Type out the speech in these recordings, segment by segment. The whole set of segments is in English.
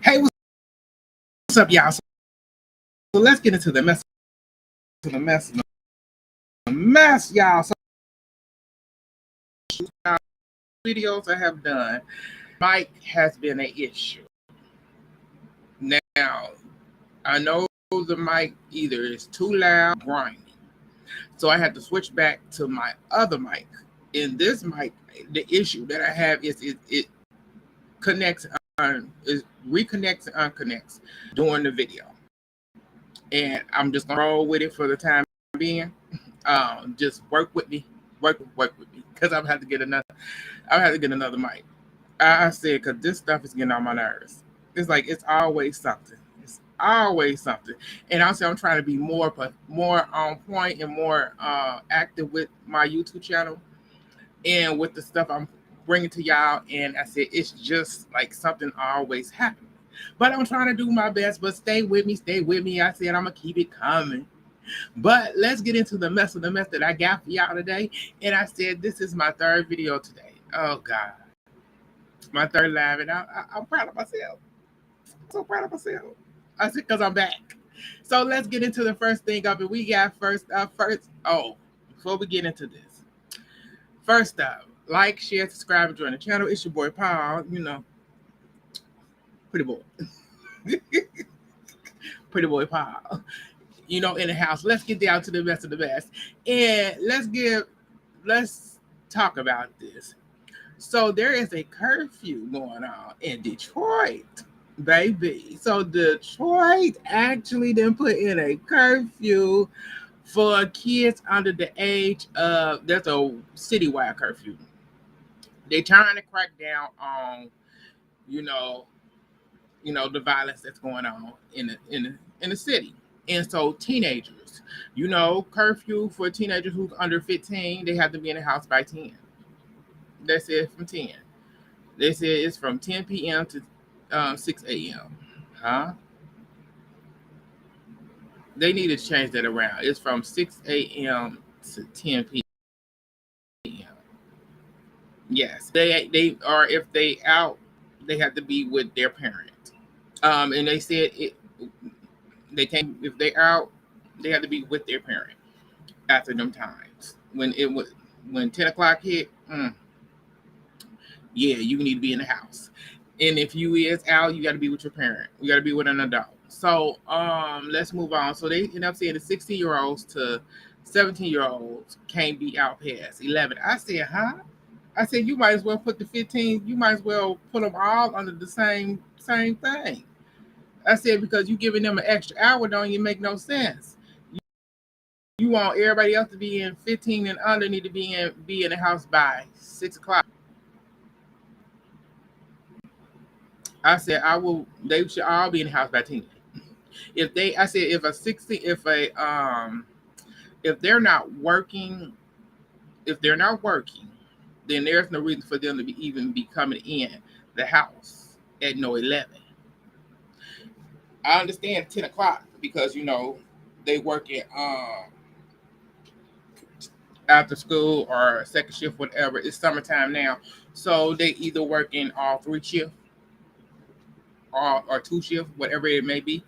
Hey, what's up, y'all? So let's get into the mess, y'all. So videos I have done, mic has been an issue. Now, I know the mic either is too loud, or grinding, so I had to switch back to my other mic. In this mic, the issue that I have is it connects is reconnects and unconnects during the video, and I'm just gonna roll with it for the time being. Just work with me, work with me, because I'm have to get another. I have to get another mic. I said because this stuff is getting on my nerves. It's like it's always something. It's always something. And also, I'm trying to be more on point and more active with my YouTube channel and with the stuff I'm bringing to y'all. And I said it's just like something always happening. But I'm trying to do my best. But stay with me, stay with me. I said I'm gonna keep it coming. But let's get into the mess that I got for y'all today. And I said this is my third video today. Oh God, my third live, and I'm proud of myself. So proud of myself. I said because I'm back. So let's get into the first thing of it. We got first. Oh, before we get into this, first up, like, share, subscribe, and join the channel. It's your boy Paul. You know, pretty boy, pretty boy Paul. You know, in the house. Let's get down to the best of the best, and let's talk about this. So there is a curfew going on in Detroit, baby. So Detroit actually didn't put in a curfew for kids under the age of. There's a citywide curfew. They're trying to crack down on, you know, the violence that's going on in the city. And so teenagers, curfew for teenagers who's under 15, they have to be in the house by 10. That's it, from 10. They said it's from 10 p.m. to 6 a.m. Huh? They need to change that around. It's from 6 a.m. to 10 p.m. Yes, they are. If they out, they have to be with their parent. And they said they can't, if they out, they have to be with their parent after them times. When 10 o'clock hit, yeah, you need to be in the house. And if you is out, you got to be with your parent. You got to be with an adult. So let's move on. So they end up saying the 16-year-olds to 17-year-olds can't be out past 11. I said, huh? I said you might as well put the 15. You might as well put them all under the same thing. I said because you giving them an extra hour don't even make no sense. You want everybody else to be in 15 and under need to be in the house by 6 o'clock. I said I will. They should all be in the house by 10. If they, I said if a 60, if they're not working, then there's no reason for them to even be coming in the house at no 11. I understand 10 o'clock because they working after school or second shift, whatever. It's summertime now, so they either working all three shifts or two shifts, whatever it may be.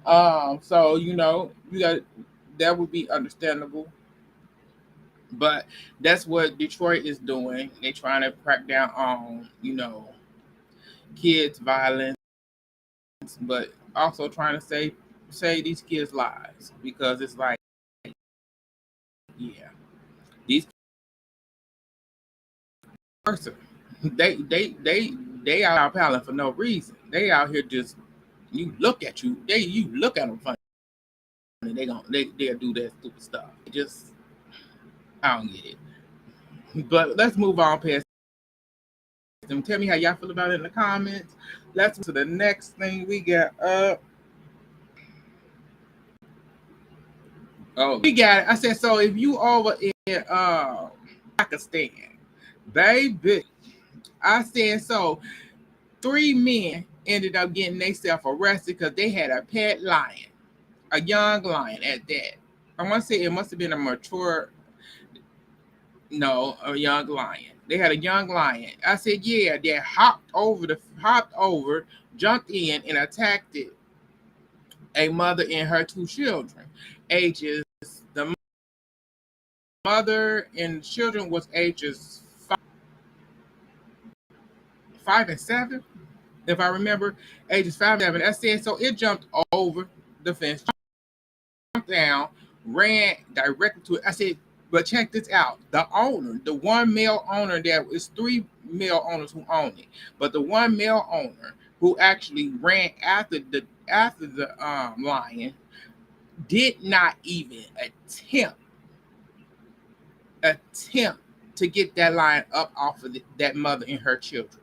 So you got that would be understandable, but that's what Detroit is doing. They're trying to crack down on kids violence, but also trying to save these kids' lives because it's like, yeah, these person they out piling for no reason. They out here just you look at them funny. They'll do that stupid stuff. Just I don't get it. But let's move on past them. Tell me how y'all feel about it in the comments. Let's move to the next thing we got up. Oh, we got it. I said so. If you over in Pakistan, baby, I said so. 3 men ended up getting themselves arrested because they had a pet lion, a young lion at that. I want to say it must have been a mature. No, a young lion. They had a young lion. I said, yeah, they hopped over, jumped in, and attacked it. A mother and her two children, ages the mother and children was ages 5 and 7, if I remember, ages 5 and 7. I said so. It jumped over the fence, jumped down, ran directly to it. I said, but check this out. The owner, the one male owner, there is three male owners who own it, but the one male owner who actually ran after the lion did not even attempt to get that lion up off of that mother and her children.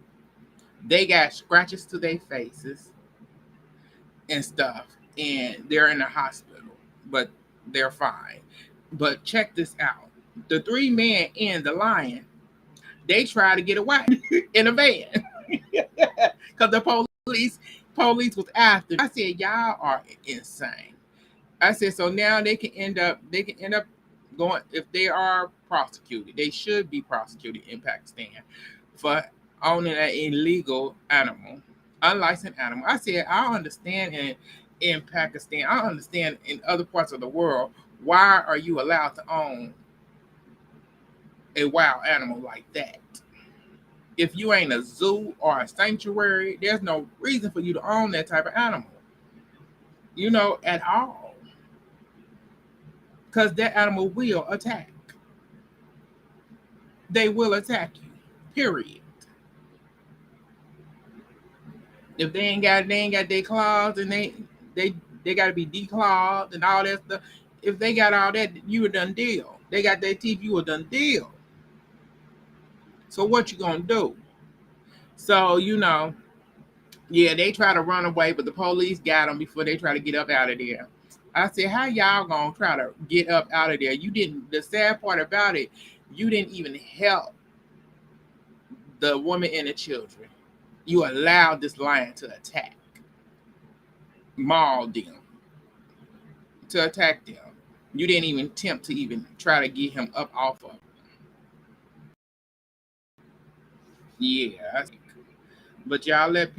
They got scratches to their faces and stuff, and they're in the hospital, but they're fine. But check this out: the three men and the lion, they try to get away in a van because the police was after. I said, y'all are insane. I said, so now they can end up going, if they are prosecuted, they should be prosecuted in Pakistan for owning an illegal animal, unlicensed animal. I said, I understand in Pakistan, I understand in other parts of the world, why are you allowed to own a wild animal like that? If you ain't a zoo or a sanctuary, there's no reason for you to own that type of animal, at all. Because that animal will attack. They will attack you. Period. If they ain't got their claws, and they they gotta be declawed and all that stuff. If they got all that, you a done deal. They got their teeth, you a done deal. So what you gonna do? So yeah, they try to run away, but the police got them before they try to get up out of there. I said, how y'all gonna try to get up out of there? You didn't. The sad part about it, you didn't even help the woman and the children. You allowed this lion to maul them, to attack them. You didn't even attempt to even try to get him up off of. Yeah, but y'all let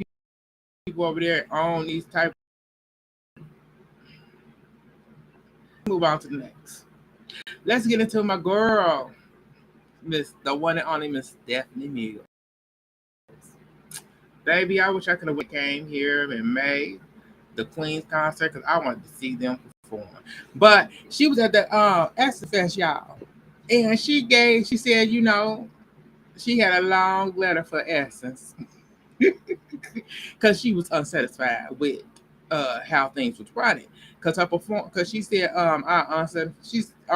people over there own these type. Move on to the next. Let's get into my girl, the one and only Miss Stephanie Mills. Baby, I wish I could have came here in May, the Queen's concert, because I wanted to see them perform. But she was at the Essence Fest, y'all. And she said, she had a long letter for Essence because she was unsatisfied with how things was running. Because she said, I'm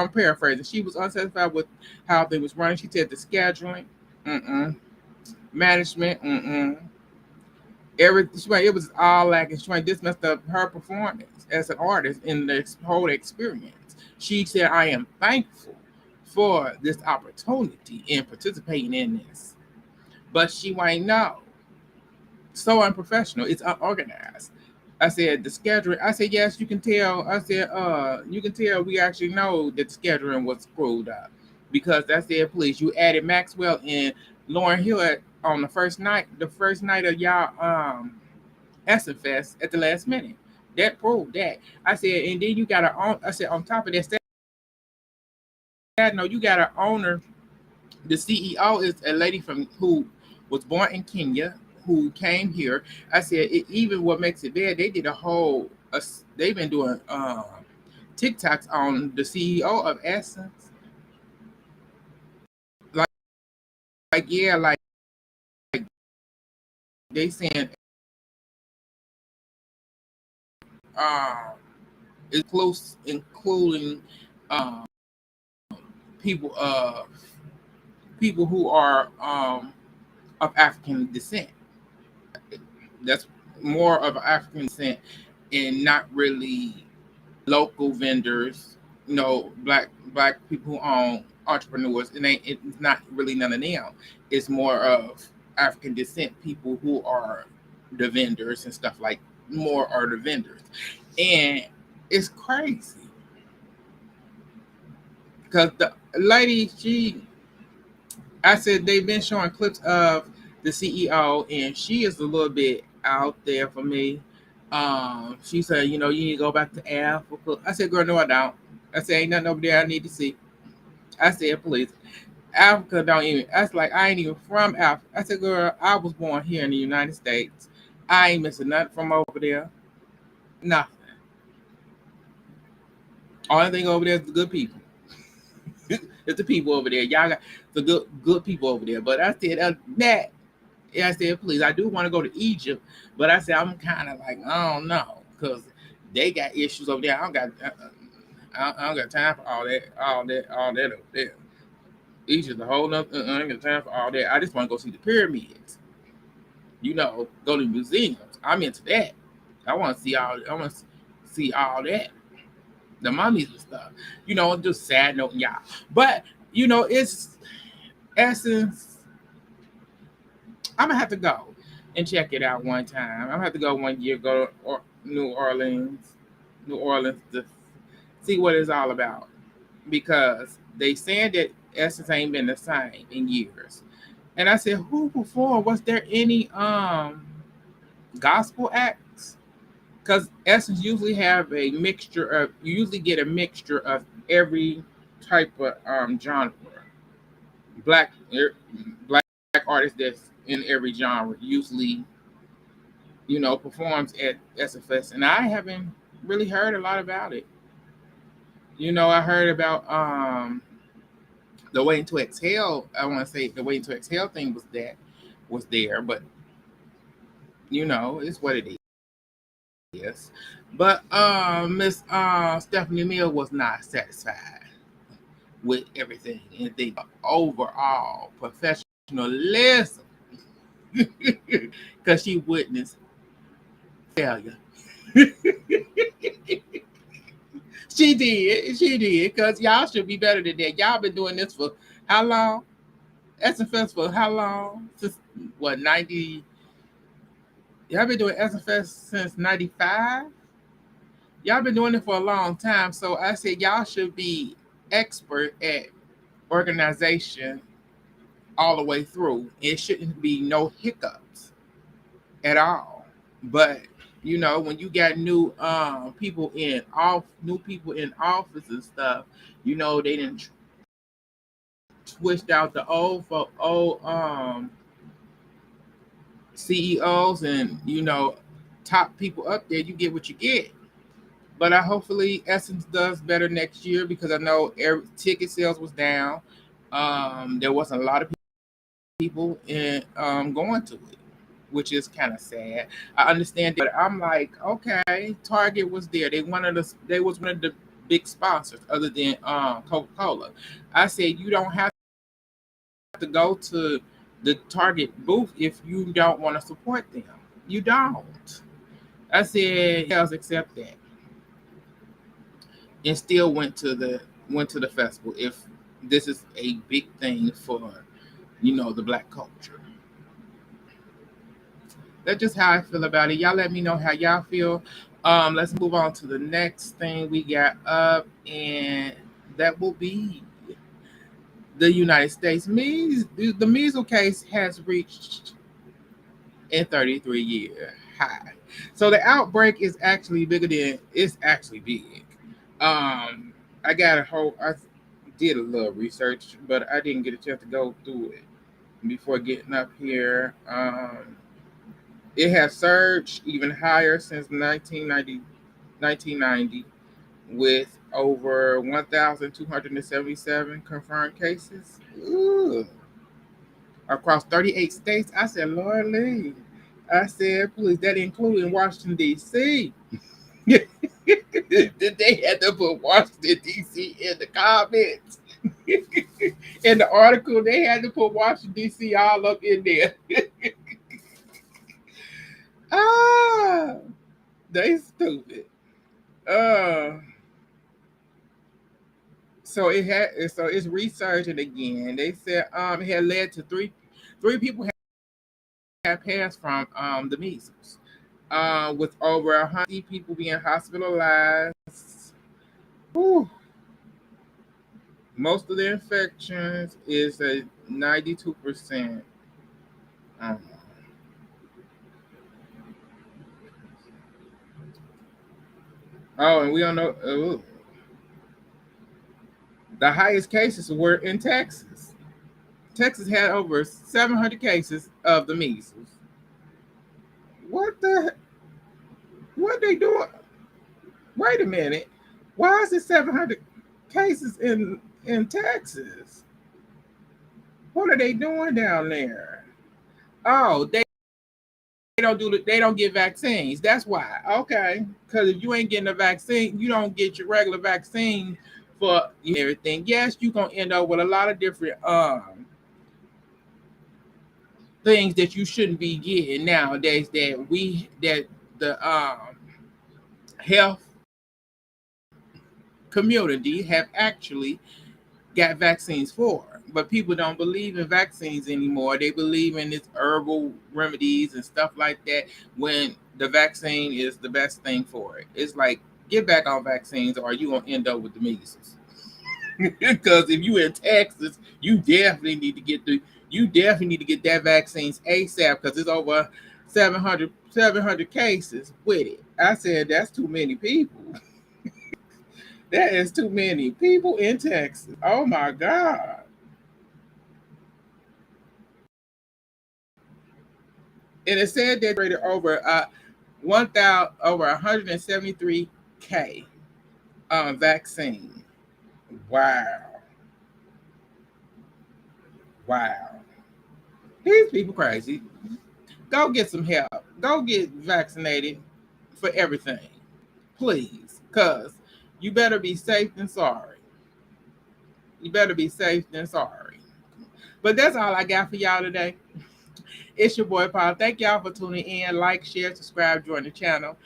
paraphrasing. She was unsatisfied with how things was running. She said the scheduling, mm-mm, management, mm-mm. It was all lacking. This messed up her performance as an artist in the whole experience. She said, I am thankful for this opportunity in participating in this. But she ain't know. So unprofessional. It's unorganized. I said the scheduling. I said, yes, you can tell. I said, you can tell we actually know that the scheduling was screwed up. Because I said, please, you added Maxwell and Lauren Hill on the first night of y'all Essence Fest at the last minute. That proved that. I said, and then you got to own. I said, on top of that, no, you got an owner. The CEO is a lady who was born in Kenya, who came here. I said, even what makes it bad, they did a whole. They've been doing TikToks on the CEO of Essence. Like yeah, like they saying uh, it's close, including um, people people who are of African descent. That's more of African descent, and not really local vendors. Black people who own entrepreneurs. It's not really none of them. It's more of African descent people who are the vendors and stuff like more are the vendors, and it's crazy because the lady I said they've been showing clips of the CEO, and she is a little bit out there for me. She said, you know, you need to go back to Africa. I said, girl, no, I don't. I said, ain't nothing over there I need to see. I said, please. Africa don't even. That's like I ain't even from Africa. I said, girl, I was born here in the United States. I ain't missing nothing from over there. Nothing. Only thing over there is the good people. It's the people over there. Y'all got the good people over there. But I said that. Yeah, I said, please, I do want to go to Egypt, but I said I'm kind of like I don't know because they got issues over there. I don't got time for all that over there. Egypt, a whole nother. I ain't got time for all that. I just want to go see the pyramids. You know, go to museums. I'm into that. I want to see all. I want to see all that. The mummies and stuff. You know, just sad note, y'all. But you know, it's essence. I'm gonna have to go and check it out one time. I'm gonna have to go one year, go to New Orleans to see what it's all about because they saying that Essence ain't been the same in years. And I said, who before? Was there any gospel acts? Because Essence usually have a mixture of you usually get a mixture of every type of genre. Black black artists that's in every genre usually, you know, performs at SFS, and I haven't really heard a lot about it. You know, I heard about the Waiting to Exhale. I want to say the Waiting to Exhale thing was there, but you know, it's what it is. But Miss Stephanie Mill was not satisfied with everything and the overall professionalism because she witnessed failure. She did, because y'all should be better than that. Y'all been doing this for how long? SFS for how long? Since what, 90? Y'all been doing SFS since 95? Y'all been doing it for a long time. So I said y'all should be expert at organization all the way through. It shouldn't be no hiccups at all. But you know, when you got new people in office and stuff, you know, they didn't twist out the old CEOs and you know top people up there. You get what you get. But I hopefully Essence does better next year because I know ticket sales was down. There wasn't a lot of people in going to it, which is kind of sad. I understand, but I'm like, okay, Target was there. They was one of the big sponsors other than Coca-Cola. I said you don't have to go to the Target booth if you don't want to support them. You don't. I said, yes, accept that, and still went to the festival. If this is a big thing for you know the black culture, that's just how I feel about it. Y'all let me know how y'all feel. Let's move on to the next thing we got up, and that will be the United States. The measles case has reached a 33-year high. So the outbreak is actually bigger than it's actually big. Um, I got a whole. I did a little research, but I didn't get a chance to go through it before getting up here. It has surged even higher since 1990, with over 1,277 confirmed cases. Ooh. Across 38 states. I said, Lord Lee. I said, please, that including Washington, D.C. Did they had to put Washington, D.C. in the comments? In the article, they had to put Washington, D.C. all up in there. Ah, they stupid. Uh, so it's resurging again. They said it had led to three people have passed from the measles. With over 100 people being hospitalized. Whew. Most of the infections is a 92%. Um, oh, and we don't know. The highest cases were in Texas. Texas had over 700 cases of the measles. What the? What they doing? Wait a minute. Why is it 700 cases in Texas? What are they doing down there? Oh, they don't get vaccines. That's why. Okay, because if you ain't getting a vaccine, you don't get your regular vaccine for everything. Yes, you gonna end up with a lot of different things that you shouldn't be getting nowadays. That the health community have actually got vaccines for. But people don't believe in vaccines anymore. They believe in this herbal remedies and stuff like that when the vaccine is the best thing for it. It's like, get back on vaccines or you going to end up with the measles. Because if you in Texas, you definitely need to get that vaccines ASAP because it's over 700 cases with it. I said, that's too many people. That is too many people in Texas. Oh my God. And it said that rated over 1,000 over 173K vaccine. Wow, wow. These people crazy. Go get some help. Go get vaccinated for everything, please. Cause you better be safe than sorry. You better be safe than sorry. But that's all I got for y'all today. It's your boy Paul. Thank y'all for tuning in. Like, share, subscribe, join the channel.